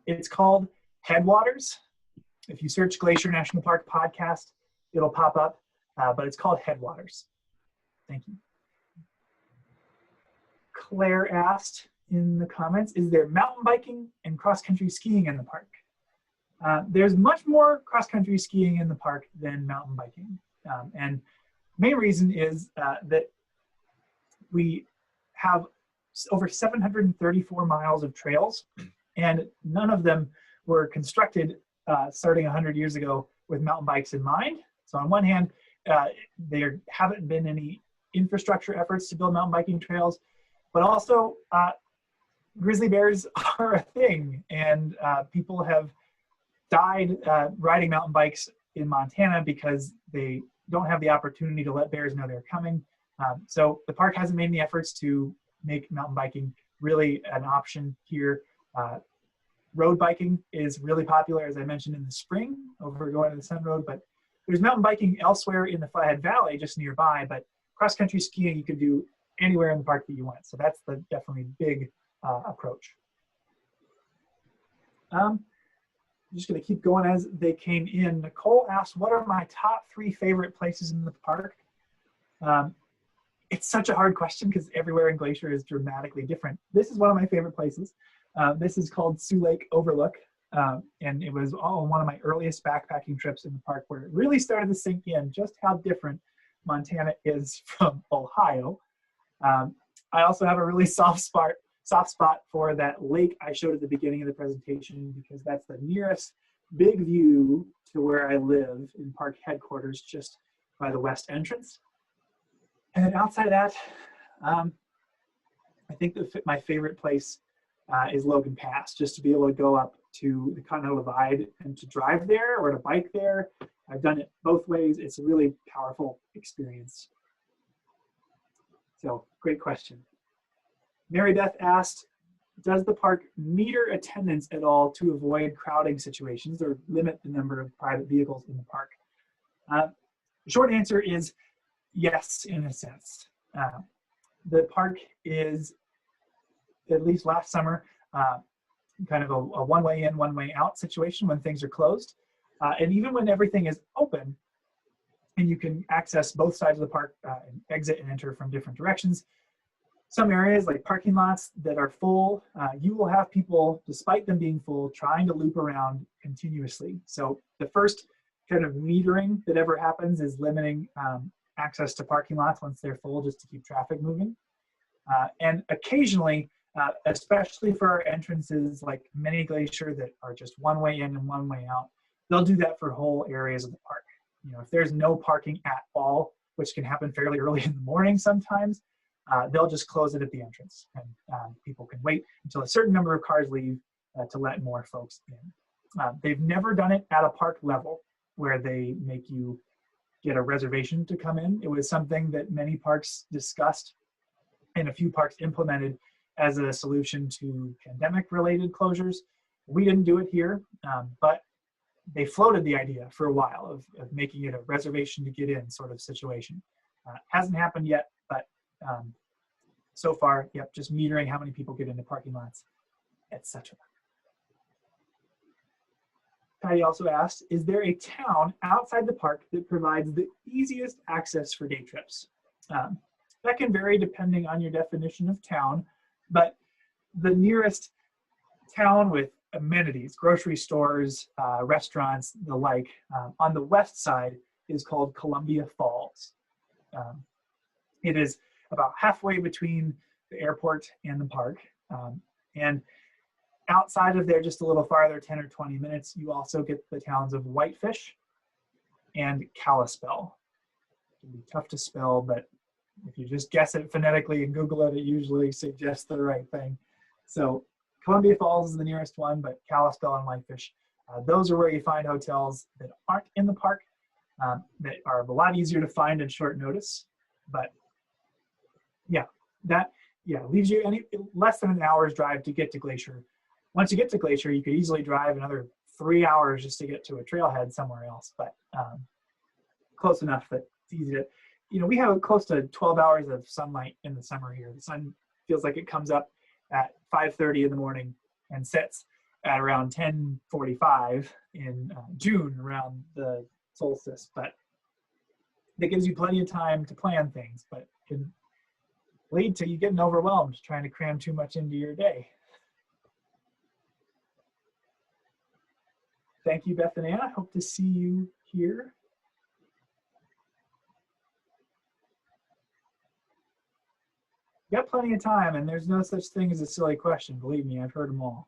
It's called Headwaters. If you search Glacier National Park podcast, it'll pop up, but it's called Headwaters. Thank you. Claire asked in the comments, is there mountain biking and cross-country skiing in the park? There's much more cross-country skiing in the park than mountain biking. And main reason is that we have over 734 miles of trails, and none of them were constructed starting 100 years ago with mountain bikes in mind. So on one hand, there haven't been any infrastructure efforts to build mountain biking trails, but also grizzly bears are a thing, and people have died riding mountain bikes in Montana because they don't have the opportunity to let bears know they're coming. So the park hasn't made any efforts to make mountain biking really an option here. Road biking is really popular, as I mentioned, in the spring over going to the Sun Road, but there's mountain biking elsewhere in the Flathead Valley just nearby, but cross-country skiing you could do anywhere in the park that you want. So that's the definitely big approach. I'm just going to keep going as they came in. Nicole asked, what are my top 3 favorite places in the park? It's such a hard question because everywhere in Glacier is dramatically different. This is one of my favorite places. This is called Sioux Lake Overlook. And it was one of my earliest backpacking trips in the park where it really started to sink in just how different Montana is from Ohio. I also have a really soft spot for that lake I showed at the beginning of the presentation, because that's the nearest big view to where I live in park headquarters, just by the west entrance. And then outside of that, I think my favorite place is Logan Pass, just to be able to go up to the Continental Divide and to drive there or to bike there. I've done it both ways. It's a really powerful experience. So, great question. Mary Beth asked, does the park meter attendance at all to avoid crowding situations or limit the number of private vehicles in the park? The short answer is yes, in a sense. The park is, at least last summer, kind of a one-way in, one-way out situation when things are closed. And even when everything is open and you can access both sides of the park and exit and enter from different directions, some areas like parking lots that are full, you will have people, despite them being full, trying to loop around continuously. So the first kind of metering that ever happens is limiting access to parking lots once they're full, just to keep traffic moving. And occasionally, especially for our entrances like Mini Glacier that are just one way in and one way out, they'll do that for whole areas of the park. You know, if there's no parking at all, which can happen fairly early in the morning sometimes, they'll just close it at the entrance, and people can wait until a certain number of cars leave to let more folks in. They've never done it at a park level where they make you get a reservation to come in. It was something that many parks discussed and a few parks implemented as a solution to pandemic-related closures. We didn't do it here, but they floated the idea for a while of making it a reservation to get in sort of situation. Hasn't happened yet, but so far, yep, just metering how many people get into parking lots, etc. Patty also asked, is there a town outside the park that provides the easiest access for day trips? That can vary depending on your definition of town, but the nearest town with amenities, grocery stores, restaurants, the like, on the west side is called Columbia Falls. It is about halfway between the airport and the park. And outside of there, just a little farther, 10 or 20 minutes, you also get the towns of Whitefish and Kalispell. It can be tough to spell, but if you just guess it phonetically and Google it, it usually suggests the right thing. So Columbia Falls is the nearest one, but Kalispell and Whitefish Those are where you find hotels that aren't in the park, that are a lot easier to find at short notice. But yeah, that leaves you less than an hour's drive to get to Glacier. Once you get to Glacier, you could easily drive another 3 hours just to get to a trailhead somewhere else, but close enough that it's easy to, we have close to 12 hours of sunlight in the summer here. The sun feels like it comes up at 5:30 in the morning and sets at around 10:45 in June around the solstice, but that gives you plenty of time to plan things, but can lead to you getting overwhelmed trying to cram too much into your day. Thank you, Beth and Anna. Hope to see you here. You got plenty of time, and there's no such thing as a silly question. Believe me, I've heard them all.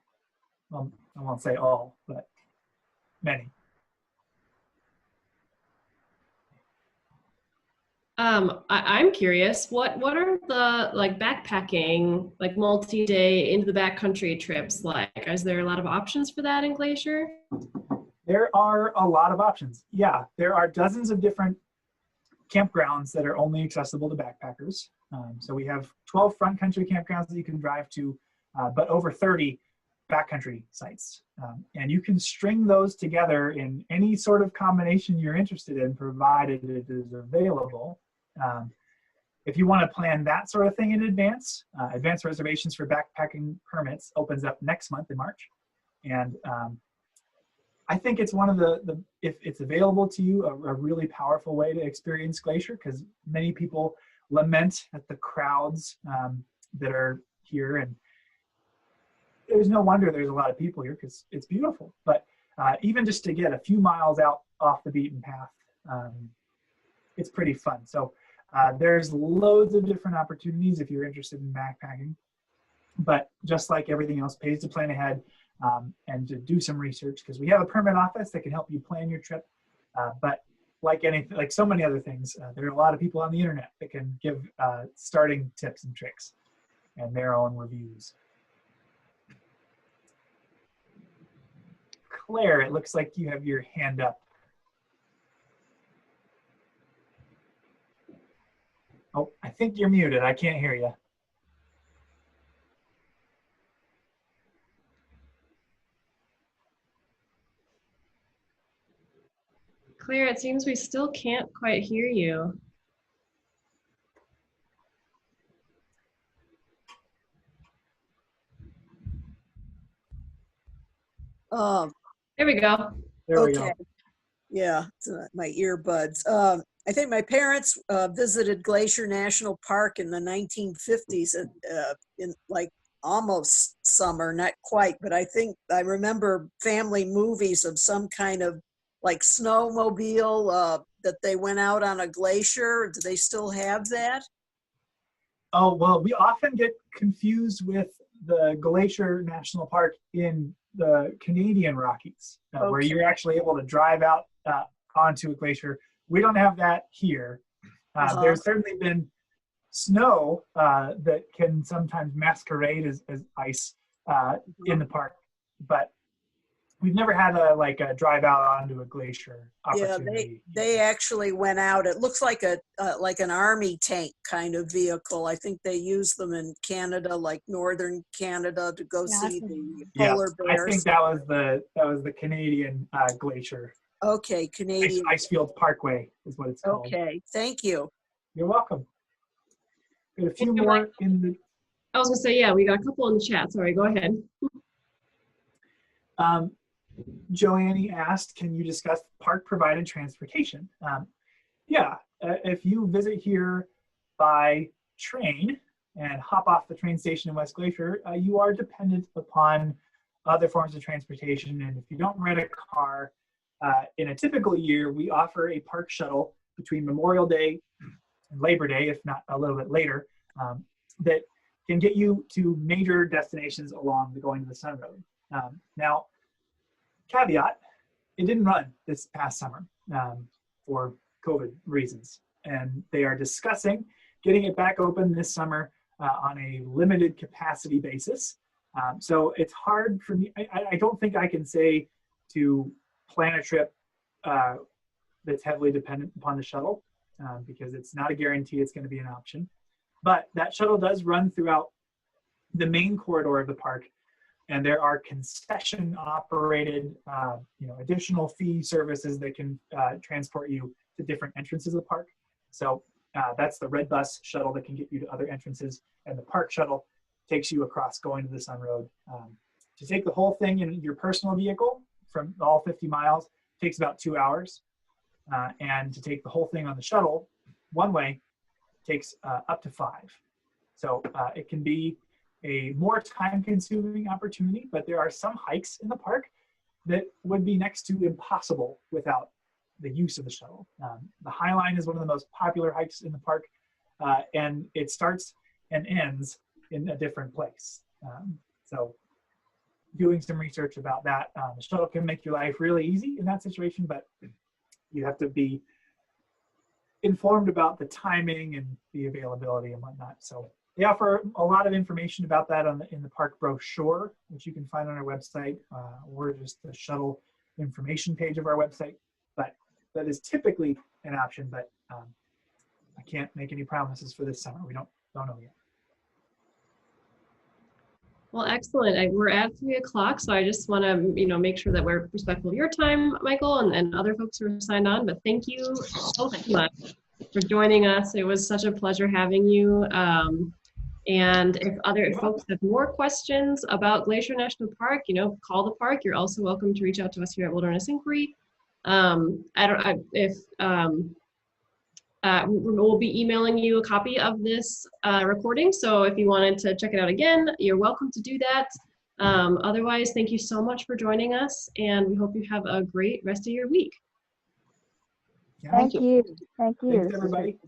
Well, I won't say all, but many. I'm curious, what are the backpacking, multi-day into the backcountry trips like? Is there a lot of options for that in Glacier? There are a lot of options. Yeah, there are dozens of different campgrounds that are only accessible to backpackers. So we have 12 front country campgrounds that you can drive to, but over 30 backcountry sites. And you can string those together in any sort of combination you're interested in, provided it is available. If you want to plan that sort of thing in advance, advanced reservations for backpacking permits opens up next month in March. And I think it's one of if it's available to you, a really powerful way to experience Glacier, because many people lament at the crowds that are here, and there's no wonder there's a lot of people here because it's beautiful. But even just to get a few miles out off the beaten path, it's pretty fun. So there's loads of different opportunities if you're interested in backpacking. But just like everything else, pays to plan ahead and to do some research, because we have a permit office that can help you plan your trip. But like so many other things, there are a lot of people on the internet that can give starting tips and tricks and their own reviews. Claire, it looks like you have your hand up. Oh, I think you're muted. I can't hear you. Claire, it seems we still can't quite hear you. There we go. There we go. Yeah, it's my earbuds. I think my parents visited Glacier National Park in the 1950s, in almost summer, not quite, but I think I remember family movies of some kind of snowmobile that they went out on a glacier. Do they still have that? Oh, well, we often get confused with the Glacier National Park in the Canadian Rockies, where you're actually able to drive out onto a glacier. We don't have that here. There's certainly been snow that can sometimes masquerade as ice in the park, but we've never had a drive out onto a glacier opportunity. Yeah, they actually went out. It looks like an army tank kind of vehicle. I think they use them in Canada, like northern Canada, to go see the polar bears. I think that was the Canadian glacier. Okay, Canadian Icefield Parkway is what it's called. Okay, thank you. You're welcome. Got a few more in the. I was gonna say, yeah, we got a couple in the chat. Sorry, go ahead. Joanne asked, can you discuss park-provided transportation? If you visit here by train and hop off the train station in West Glacier, you are dependent upon other forms of transportation. And if you don't rent a car, in a typical year, we offer a park shuttle between Memorial Day and Labor Day, if not a little bit later, that can get you to major destinations along the Going to the Sun Road. Now, caveat, it didn't run this past summer for COVID reasons, and they are discussing getting it back open this summer on a limited capacity basis. So it's hard for me. I don't think I can say to plan a trip that's heavily dependent upon the shuttle, because it's not a guarantee it's going to be an option. But that shuttle does run throughout the main corridor of the park, and there are concession-operated, additional fee services that can transport you to different entrances of the park. So that's the red bus shuttle that can get you to other entrances, and the park shuttle takes you across going to the Sun Road. To take the whole thing in your personal vehicle from all 50 miles takes about 2 hours. And to take the whole thing on the shuttle, one way, takes up to 5. So it can be a more time-consuming opportunity, but there are some hikes in the park that would be next to impossible without the use of the shuttle. The High Line is one of the most popular hikes in the park, and it starts and ends in a different place. So doing some research about that, the shuttle can make your life really easy in that situation, but you have to be informed about the timing and the availability and whatnot. So they offer a lot of information about that in the park brochure, which you can find on our website, or just the shuttle information page of our website. But that is typically an option, but I can't make any promises for this summer. We don't know yet. Well, excellent. We're at 3 o'clock, so I just want to, make sure that we're respectful of your time, Michael, and other folks who are signed on. But thank you so much for joining us. It was such a pleasure having you. And if other folks have more questions about Glacier National Park, call the park. You're also welcome to reach out to us here at Wilderness Inquiry. We'll be emailing you a copy of this recording, so if you wanted to check it out again, you're welcome to do that. Otherwise, thank you so much for joining us, and we hope you have a great rest of your week. Yeah. Thank you. Thank you. Thanks, everybody.